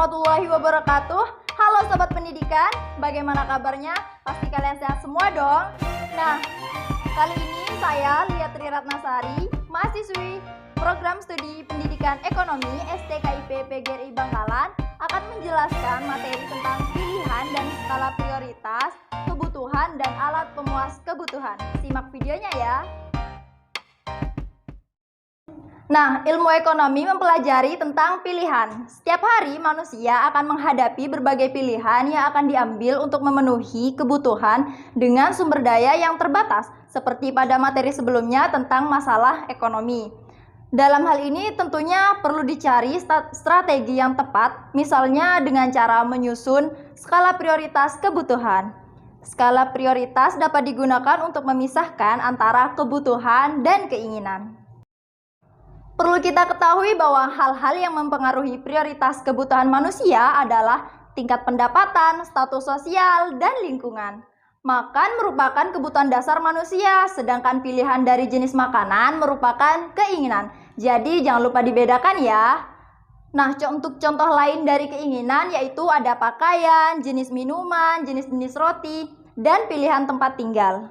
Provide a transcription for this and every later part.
warahmatullahi wabarakatuh. Halo Sobat Pendidikan, bagaimana kabarnya? Pasti kalian sehat semua dong. Nah, kali ini saya Lia Tri Ratnasari, mahasiswi Program Studi Pendidikan Ekonomi STKIP PGRI Bangkalan, akan menjelaskan materi tentang pilihan dan skala prioritas, kebutuhan dan alat pemuas kebutuhan. Simak videonya ya. Nah, ilmu ekonomi mempelajari tentang pilihan. Setiap hari manusia akan menghadapi berbagai pilihan yang akan diambil untuk memenuhi kebutuhan dengan sumber daya yang terbatas, seperti pada materi sebelumnya tentang masalah ekonomi. Dalam hal ini tentunya perlu dicari strategi yang tepat, misalnya dengan cara menyusun skala prioritas kebutuhan. Skala prioritas dapat digunakan untuk memisahkan antara kebutuhan dan keinginan. Perlu kita ketahui bahwa hal-hal yang mempengaruhi prioritas kebutuhan manusia adalah tingkat pendapatan, status sosial, dan lingkungan. Makan merupakan kebutuhan dasar manusia, sedangkan pilihan dari jenis makanan merupakan keinginan. Jadi jangan lupa dibedakan ya. Nah, untuk contoh lain dari keinginan yaitu ada pakaian, jenis minuman, jenis-jenis roti, dan pilihan tempat tinggal.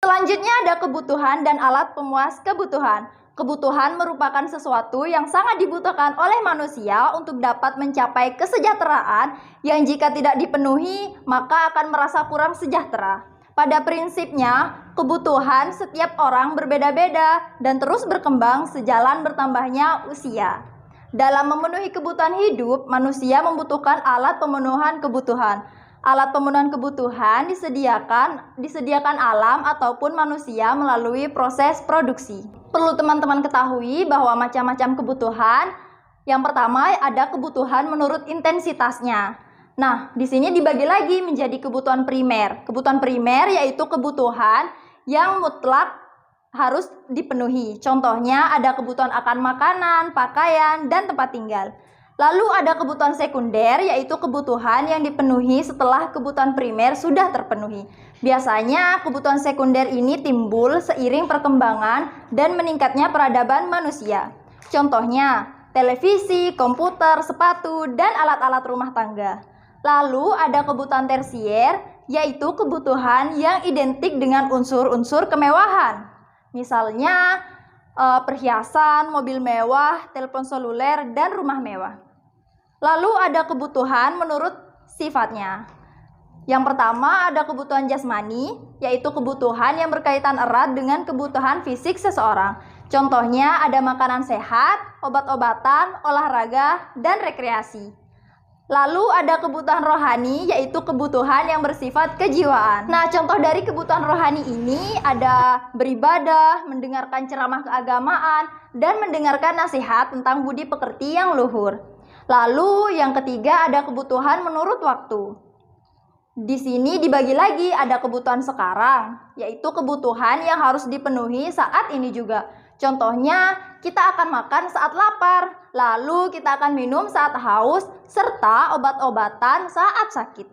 Selanjutnya ada kebutuhan dan alat pemuas kebutuhan. Kebutuhan merupakan sesuatu yang sangat dibutuhkan oleh manusia untuk dapat mencapai kesejahteraan yang jika tidak dipenuhi maka akan merasa kurang sejahtera. Pada prinsipnya, kebutuhan setiap orang berbeda-beda dan terus berkembang sejalan bertambahnya usia. Dalam memenuhi kebutuhan hidup, manusia membutuhkan alat pemenuhan kebutuhan. Alat pemenuhan kebutuhan disediakan alam ataupun manusia melalui proses produksi. Perlu teman-teman ketahui bahwa macam-macam kebutuhan. Yang pertama ada kebutuhan menurut intensitasnya. Nah, di sini dibagi lagi menjadi kebutuhan primer. Kebutuhan primer yaitu kebutuhan yang mutlak harus dipenuhi. Contohnya ada kebutuhan akan makanan, pakaian, dan tempat tinggal. Lalu ada kebutuhan sekunder yaitu kebutuhan yang dipenuhi setelah kebutuhan primer sudah terpenuhi. Biasanya kebutuhan sekunder ini timbul seiring perkembangan dan meningkatnya peradaban manusia. Contohnya televisi, komputer, sepatu, dan alat-alat rumah tangga. Lalu ada kebutuhan tersier yaitu kebutuhan yang identik dengan unsur-unsur kemewahan. Misalnya perhiasan, mobil mewah, telepon seluler, dan rumah mewah. Lalu ada kebutuhan menurut sifatnya. Yang pertama ada kebutuhan jasmani, yaitu kebutuhan yang berkaitan erat dengan kebutuhan fisik seseorang. Contohnya ada makanan sehat, obat-obatan, olahraga, dan rekreasi. Lalu ada kebutuhan rohani, yaitu kebutuhan yang bersifat kejiwaan. Nah, contoh dari kebutuhan rohani ini ada beribadah, mendengarkan ceramah keagamaan, dan mendengarkan nasihat tentang budi pekerti yang luhur. Lalu yang ketiga ada kebutuhan menurut waktu. Di sini dibagi lagi ada kebutuhan sekarang, yaitu kebutuhan yang harus dipenuhi saat ini juga. Contohnya kita akan makan saat lapar, lalu kita akan minum saat haus, serta obat-obatan saat sakit.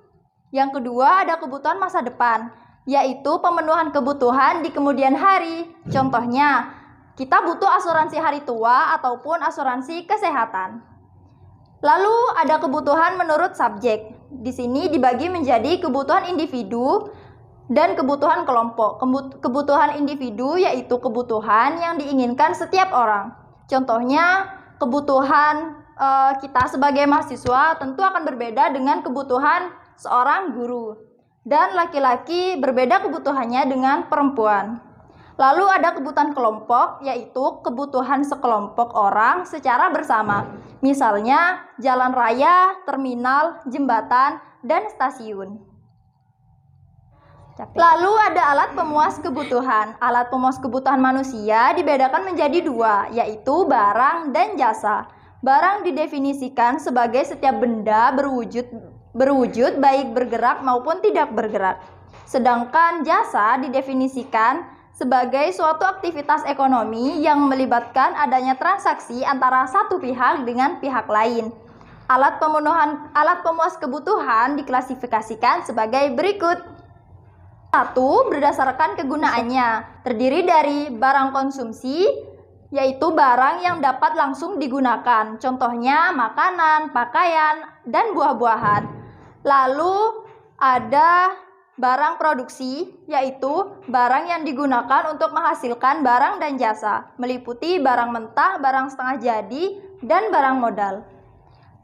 Yang kedua ada kebutuhan masa depan, yaitu pemenuhan kebutuhan di kemudian hari. Contohnya kita butuh asuransi hari tua ataupun asuransi kesehatan. Lalu ada kebutuhan menurut subjek. Di sini dibagi menjadi kebutuhan individu dan kebutuhan kelompok. Kebutuhan individu yaitu kebutuhan yang diinginkan setiap orang. Contohnya kebutuhan kita sebagai mahasiswa tentu akan berbeda dengan kebutuhan seorang guru. Dan laki-laki berbeda kebutuhannya dengan perempuan. Lalu ada kebutuhan kelompok, yaitu kebutuhan sekelompok orang secara bersama. Misalnya jalan raya, terminal, jembatan, dan stasiun. Lalu ada alat pemuas kebutuhan. Alat pemuas kebutuhan manusia dibedakan menjadi dua, yaitu barang dan jasa. Barang didefinisikan sebagai setiap benda berwujud baik bergerak maupun tidak bergerak. Sedangkan jasa didefinisikan sebagai suatu aktivitas ekonomi yang melibatkan adanya transaksi antara satu pihak dengan pihak lain. Alat pemuas kebutuhan diklasifikasikan sebagai berikut. 1. Berdasarkan kegunaannya, terdiri dari barang konsumsi, yaitu barang yang dapat langsung digunakan. Contohnya makanan, pakaian, dan buah-buahan. Lalu ada barang produksi, yaitu barang yang digunakan untuk menghasilkan barang dan jasa, meliputi barang mentah, barang setengah jadi, dan barang modal.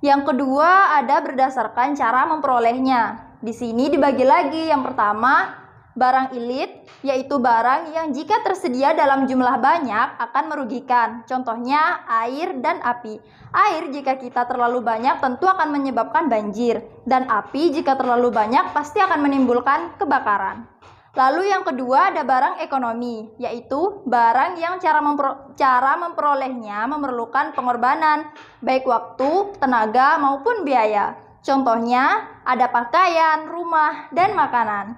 Yang kedua ada berdasarkan cara memperolehnya. Di sini dibagi lagi. Yang pertama, barang ilit, yaitu barang yang jika tersedia dalam jumlah banyak akan merugikan. Contohnya air dan api. Air jika kita terlalu banyak tentu akan menyebabkan banjir, dan api jika terlalu banyak pasti akan menimbulkan kebakaran. Lalu yang kedua ada barang ekonomi, yaitu barang yang cara memperolehnya memerlukan pengorbanan, baik waktu, tenaga, maupun biaya. Contohnya ada pakaian, rumah, dan makanan.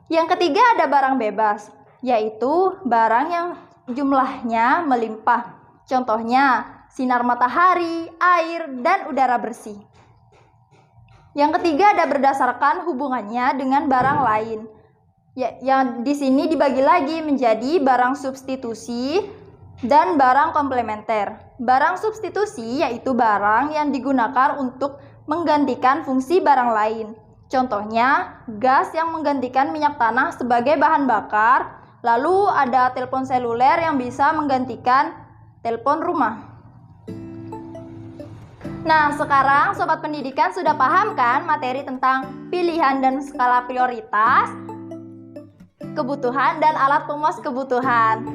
Yang ketiga ada barang bebas, yaitu barang yang jumlahnya melimpah. Contohnya sinar matahari, air, dan udara bersih. Yang ketiga ada berdasarkan hubungannya dengan barang lain. Yang di sini dibagi lagi menjadi barang substitusi dan barang komplementer. Barang substitusi yaitu barang yang digunakan untuk menggantikan fungsi barang lain. Contohnya, gas yang menggantikan minyak tanah sebagai bahan bakar, lalu ada telepon seluler yang bisa menggantikan telepon rumah. Nah, sekarang Sobat Pendidikan sudah paham kan materi tentang pilihan dan skala prioritas, kebutuhan dan alat pemuas kebutuhan.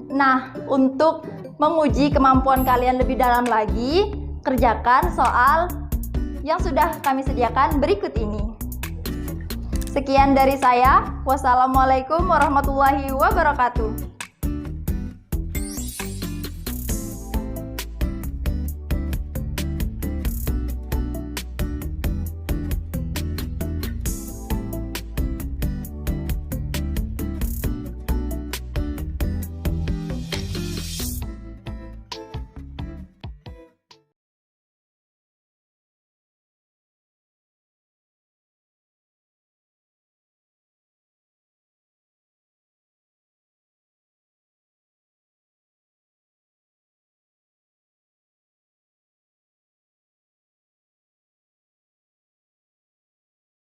Nah, untuk menguji kemampuan kalian lebih dalam lagi, kerjakan soal yang sudah kami sediakan berikut ini. Sekian dari saya. Wassalamualaikum warahmatullahi wabarakatuh.